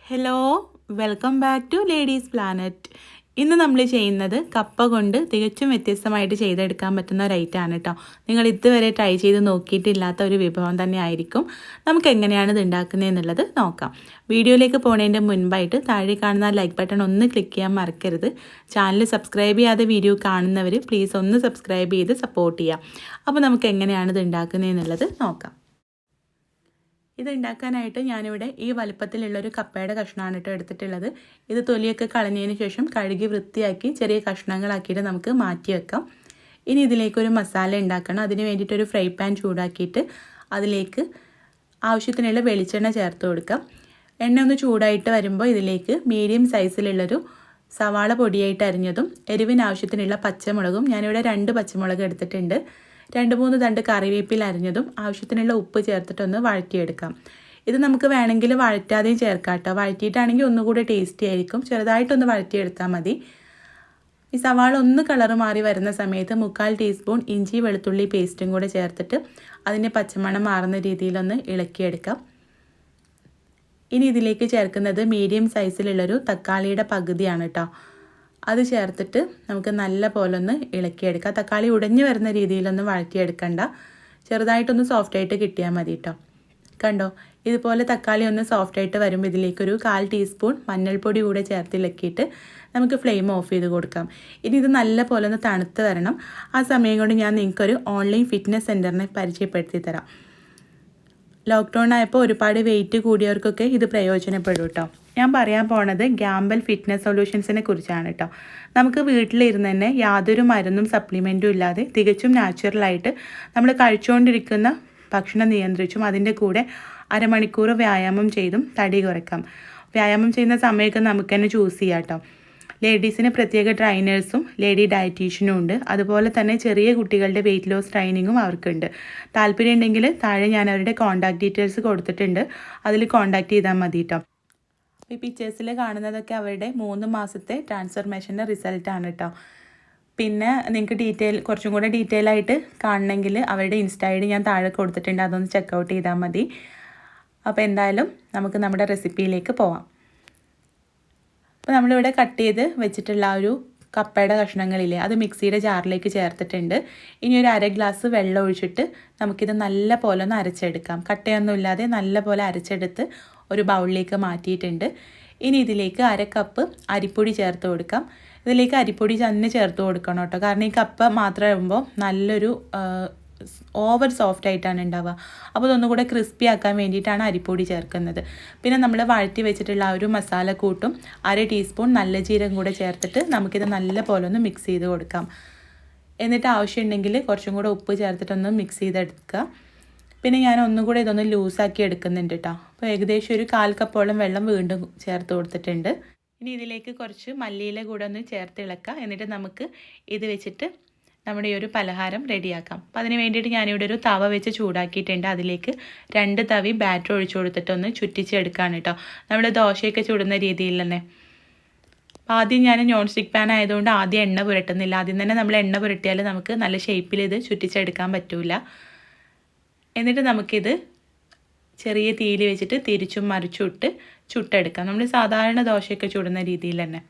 Hello, welcome back to ladies planet. ഇന്ന് നമ്മൾ ചെയ്യുന്നത് കപ്പ കൊണ്ട് തികച്ചും വ്യത്യസ്തമായിട്ട് ചെയ്തെടുക്കാൻ പറ്റുന്ന ഒരു ഐറ്റമാണ് കേട്ടോ. നിങ്ങൾ ഇതുവരെ ട്രൈ ചെയ്ത് നോക്കിയിട്ടില്ലാത്ത ഒരു വിഭവം തന്നെ ആയിരിക്കും. നമുക്ക് എങ്ങനെയാണ് ഇത് ഉണ്ടാക്കുന്നത് എന്നുള്ളത് നോക്കാം. വീഡിയോയിലേക്ക് പോകുന്നതിൻ്റെ മുൻപായിട്ട് താഴെ കാണുന്ന ലൈക്ക് ബട്ടൺ ഒന്ന് ക്ലിക്ക് ചെയ്യാൻ മറക്കരുത്. ചാനൽ സബ്സ്ക്രൈബ് ചെയ്യാതെ വീഡിയോ കാണുന്നവർ പ്ലീസ് ഒന്ന് സബ്സ്ക്രൈബ് ചെയ്ത് സപ്പോർട്ട് ചെയ്യാം. അപ്പോൾ നമുക്ക് എങ്ങനെയാണ് ഇത് ഉണ്ടാക്കുന്നത് എന്നുള്ളത് നോക്കാം. ഇത് ഉണ്ടാക്കാനായിട്ട് ഞാനിവിടെ ഈ വലുപ്പത്തിലുള്ളൊരു കപ്പയുടെ കഷ്ണമാണ് കേട്ടോ എടുത്തിട്ടുള്ളത്. ഇത് തൊലിയൊക്കെ കളഞ്ഞതിന് ശേഷം കഴുകി വൃത്തിയാക്കി ചെറിയ കഷ്ണങ്ങളാക്കിയിട്ട് നമുക്ക് മാറ്റി വെക്കാം. ഇനി ഇതിലേക്കൊരു മസാല ഉണ്ടാക്കണം. അതിന് വേണ്ടിയിട്ടൊരു ഫ്രൈ പാൻ ചൂടാക്കിയിട്ട് അതിലേക്ക് ആവശ്യത്തിനുള്ള വെളിച്ചെണ്ണ ചേർത്ത് കൊടുക്കാം. എണ്ണ ഒന്ന് ചൂടായിട്ട് വരുമ്പോൾ ഇതിലേക്ക് മീഡിയം സൈസിലുള്ളൊരു സവാള പൊടിയായിട്ട് അരിഞ്ഞതും എരിവിന് ആവശ്യത്തിനുള്ള പച്ചമുളകും, ഞാനിവിടെ 2 പച്ചമുളക് എടുത്തിട്ടുണ്ട്, 2-3 തണ്ട് കറിവേപ്പില അരിഞ്ഞതും, ആവശ്യത്തിനുള്ള ഉപ്പ് ചേർത്തിട്ടൊന്ന് വഴറ്റിയെടുക്കാം. ഇത് നമുക്ക് വേണമെങ്കിൽ വഴറ്റാതെയും ചേർക്കാം കേട്ടോ. വഴറ്റിയിട്ടാണെങ്കിൽ ഒന്നുകൂടി ടേസ്റ്റി ആയിരിക്കും. ചെറുതായിട്ടൊന്ന് വഴറ്റിയെടുത്താൽ മതി. ഈ സവാള ഒന്ന് കളറ് മാറി വരുന്ന സമയത്ത് 1/4 ടീസ്പൂൺ ഇഞ്ചി വെളുത്തുള്ളി പേസ്റ്റും കൂടെ ചേർത്തിട്ട് അതിൻ്റെ പച്ചമണം മാറുന്ന രീതിയിലൊന്ന് ഇളക്കിയെടുക്കാം. ഇനി ഇതിലേക്ക് ചേർക്കുന്നത് മീഡിയം സൈസിലുള്ളൊരു തക്കാളിയുടെ പകുതിയാണ് കേട്ടോ. അത് ചേർത്തിട്ട് നമുക്ക് നല്ല പോലെ ഒന്ന് ഇളക്കിയെടുക്കാം. തക്കാളി ഉടഞ്ഞു വരുന്ന രീതിയിലൊന്നും വഴറ്റിയെടുക്കണ്ട, ചെറുതായിട്ടൊന്ന് സോഫ്റ്റായിട്ട് കിട്ടിയാൽ മതി കേട്ടോ. കണ്ടോ, ഇതുപോലെ തക്കാളി ഒന്ന് സോഫ്റ്റായിട്ട് വരുമ്പോൾ ഇതിലേക്കൊരു 1/4 ടീസ്പൂൺ മഞ്ഞൾപ്പൊടി കൂടെ ചേർത്ത് ഇളക്കിയിട്ട് നമുക്ക് ഫ്ലെയിം ഓഫ് ചെയ്ത് കൊടുക്കാം. ഇനി ഇത് നല്ല പോലെ ഒന്ന് തണുത്ത് വരണം. ആ സമയം കൊണ്ട് ഞാൻ നിങ്ങൾക്കൊരു ഓൺലൈൻ ഫിറ്റ്നസ് സെൻറ്ററിനെ പരിചയപ്പെടുത്തി തരാം. ലോക്ക്ഡൗൺ ആയപ്പോൾ ഒരുപാട് വെയിറ്റ് കൂടിയവർക്കൊക്കെ ഇത് പ്രയോജനപ്പെടും കേട്ടോ. ഞാൻ പറയാൻ പോണത് ഗ്യാമ്പൽ ഫിറ്റ്നസ് സൊല്യൂഷൻസിനെ കുറിച്ചാണ് കേട്ടോ. നമുക്ക് വീട്ടിലിരുന്ന് തന്നെ യാതൊരു മരുന്നും സപ്ലിമെൻറ്റും ഇല്ലാതെ തികച്ചും നാച്ചുറലായിട്ട് നമ്മൾ കഴിച്ചുകൊണ്ടിരിക്കുന്ന ഭക്ഷണം നിയന്ത്രിച്ചും അതിൻ്റെ കൂടെ അരമണിക്കൂർ വ്യായാമം ചെയ്തും തടി കുറയ്ക്കാം. വ്യായാമം ചെയ്യുന്ന സമയമൊക്കെ നമുക്ക് തന്നെ ചൂസ് ചെയ്യാം കേട്ടോ. ലേഡീസിന് പ്രത്യേക ട്രെയിനേഴ്സും ലേഡി ഡയറ്റീഷ്യനും ഉണ്ട്. അതുപോലെ തന്നെ ചെറിയ കുട്ടികളുടെ വെയിറ്റ് ലോസ് ട്രെയിനിങ്ങും അവർക്കുണ്ട്. താല്പര്യം ഉണ്ടെങ്കിൽ താഴെ ഞാൻ അവരുടെ കോൺടാക്ട് ഡീറ്റെയിൽസ് കൊടുത്തിട്ടുണ്ട്, അതിൽ കോൺടാക്ട് ചെയ്താൽ മതി കേട്ടോ. ഈ പിക്ചേഴ്സിൽ കാണുന്നതൊക്കെ അവരുടെ 3 മാസത്തെ ട്രാൻസ്ഫർമേഷൻ്റെ റിസൾട്ടാണ് കേട്ടോ. പിന്നെ നിങ്ങൾക്ക് കുറച്ചും കൂടെ ഡീറ്റെയിൽ ആയിട്ട് കാണണമെങ്കിൽ അവരുടെ ഇൻസ്റ്റാ ഐ ഡി ഞാൻ താഴെ കൊടുത്തിട്ടുണ്ട്, അതൊന്ന് ചെക്കൗട്ട് ചെയ്താൽ മതി. അപ്പോൾ എന്തായാലും നമുക്ക് നമ്മുടെ റെസിപ്പിയിലേക്ക് പോവാം. അപ്പോൾ നമ്മളിവിടെ കട്ട് ചെയ്ത് വെച്ചിട്ടുള്ള ആ ഒരു കപ്പയുടെ കഷ്ണങ്ങളില്ലേ, അത് മിക്സിയുടെ ജാറിലേക്ക് ചേർത്തിട്ടുണ്ട്. ഇനി ഒരു 1/2 ഗ്ലാസ് വെള്ളം ഒഴിച്ചിട്ട് നമുക്കിത് നല്ല പോലെ ഒന്ന് അരച്ചെടുക്കാം. കട്ടയൊന്നും ഇല്ലാതെ നല്ല പോലെ അരച്ചെടുത്ത് ഒരു ബൗളിലേക്ക് മാറ്റിയിട്ടുണ്ട്. ഇനി ഇതിലേക്ക് 1/2 കപ്പ് അരിപ്പൊടി ചേർത്ത് കൊടുക്കാം. ഇതിലേക്ക് അരിപ്പൊടി തന്നെ ചേർത്ത് കൊടുക്കണം കേട്ടോ, കാരണം ഈ കപ്പ മാത്രമാകുമ്പോൾ നല്ലൊരു ഓവർ സോഫ്റ്റ് ആയിട്ടാണ് ഉണ്ടാവുക. അപ്പോൾ ഇതൊന്നുകൂടെ ക്രിസ്പി ആക്കാൻ വേണ്ടിയിട്ടാണ് അരിപ്പൊടി ചേർക്കുന്നത്. പിന്നെ നമ്മൾ വഴറ്റി വെച്ചിട്ടുള്ള ആ ഒരു മസാല കൂട്ടും 1/2 ടീസ്പൂൺ നല്ല ജീരകം കൂടെ ചേർത്തിട്ട് നമുക്കിത് നല്ല പോലെ ഒന്ന് മിക്സ് ചെയ്ത് കൊടുക്കാം. എന്നിട്ട് ആവശ്യമുണ്ടെങ്കിൽ കുറച്ചും കൂടെ ഉപ്പ് ചേർത്തിട്ടൊന്ന് മിക്സ് ചെയ്തെടുക്കുക. പിന്നെ ഞാൻ ഒന്നുകൂടെ ഇതൊന്ന് ലൂസാക്കി എടുക്കുന്നുണ്ട് കേട്ടോ. അപ്പോൾ ഏകദേശം ഒരു 1/4 കപ്പോളം വെള്ളം വീണ്ടും ചേർത്ത് കൊടുത്തിട്ടുണ്ട്. ഇനി ഇതിലേക്ക് കുറച്ച് മല്ലിയില കൂടെ ഒന്ന് ചേർത്ത് ഇളക്കുക. എന്നിട്ട് നമുക്ക് ഇത് വെച്ചിട്ട് നമ്മുടെ ഈ ഒരു പലഹാരം റെഡിയാക്കാം. അപ്പോൾ അതിന് വേണ്ടിയിട്ട് ഞാനിവിടെ ഒരു തവ വെച്ച് ചൂടാക്കിയിട്ടുണ്ട്. അതിലേക്ക് 2 തവി ബാറ്റർ ഒഴിച്ചു കൊടുത്തിട്ടൊന്ന് ചുറ്റിച്ചെടുക്കുകയാണ് കേട്ടോ, നമ്മൾ ദോശയൊക്കെ ചുടുന്ന രീതിയിൽ തന്നെ. അപ്പോൾ ആദ്യം ഞാൻ നോൺ സ്റ്റിക്ക് പാൻ ആയതുകൊണ്ട് ആദ്യം എണ്ണ പുരട്ടുന്നില്ല. ആദ്യം തന്നെ നമ്മൾ എണ്ണ പുരട്ടിയാൽ നമുക്ക് നല്ല ഷേപ്പിൽ ഇത് ചുറ്റിച്ചെടുക്കാൻ പറ്റില്ല. എന്നിട്ട് നമുക്കിത് ചെറിയ തീയിൽ വെച്ചിട്ട് തിരിച്ചും മറിച്ചും ഇട്ട് ചുട്ടെടുക്കാം, നമ്മൾ സാധാരണ ദോശയൊക്കെ ചുടുന്ന രീതിയിൽ തന്നെ.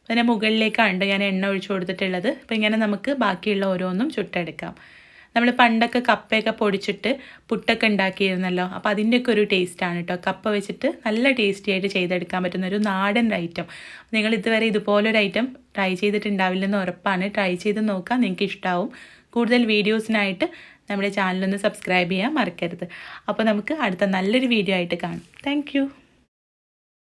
അതിൻ്റെ മുകളിലേക്കാണ് ഞാൻ എണ്ണ ഒഴിച്ചു കൊടുത്തിട്ടുള്ളത്. അപ്പോൾ ഇങ്ങനെ നമുക്ക് ബാക്കിയുള്ള ഓരോന്നും ചുട്ടെടുക്കാം. നമ്മൾ പണ്ടൊക്കെ കപ്പയൊക്കെ പൊടിച്ചിട്ട് പുട്ടൊക്കെ ഉണ്ടാക്കിയിരുന്നല്ലോ, അപ്പോൾ അതിൻ്റെയൊക്കെ ഒരു ടേസ്റ്റാണ് കേട്ടോ. കപ്പ വെച്ചിട്ട് നല്ല ടേസ്റ്റി ആയിട്ട് ചെയ്തെടുക്കാൻ പറ്റുന്ന ഒരു നാടൻ ഐറ്റം. നിങ്ങൾ ഇതുവരെ ഇതുപോലൊരു ഐറ്റം ട്രൈ ചെയ്തിട്ടുണ്ടാവില്ലെന്ന് ഉറപ്പാണ്. ട്രൈ ചെയ്ത് നോക്കാം, നിങ്ങൾക്ക് ഇഷ്ടമാവും. കൂടുതൽ വീഡിയോസിനായിട്ട് നമ്മുടെ ചാനലൊന്ന് സബ്സ്ക്രൈബ് ചെയ്യാൻ മറക്കരുത്. അപ്പോൾ നമുക്ക് അടുത്ത നല്ലൊരു വീഡിയോ ആയിട്ട് കാണാം. താങ്ക്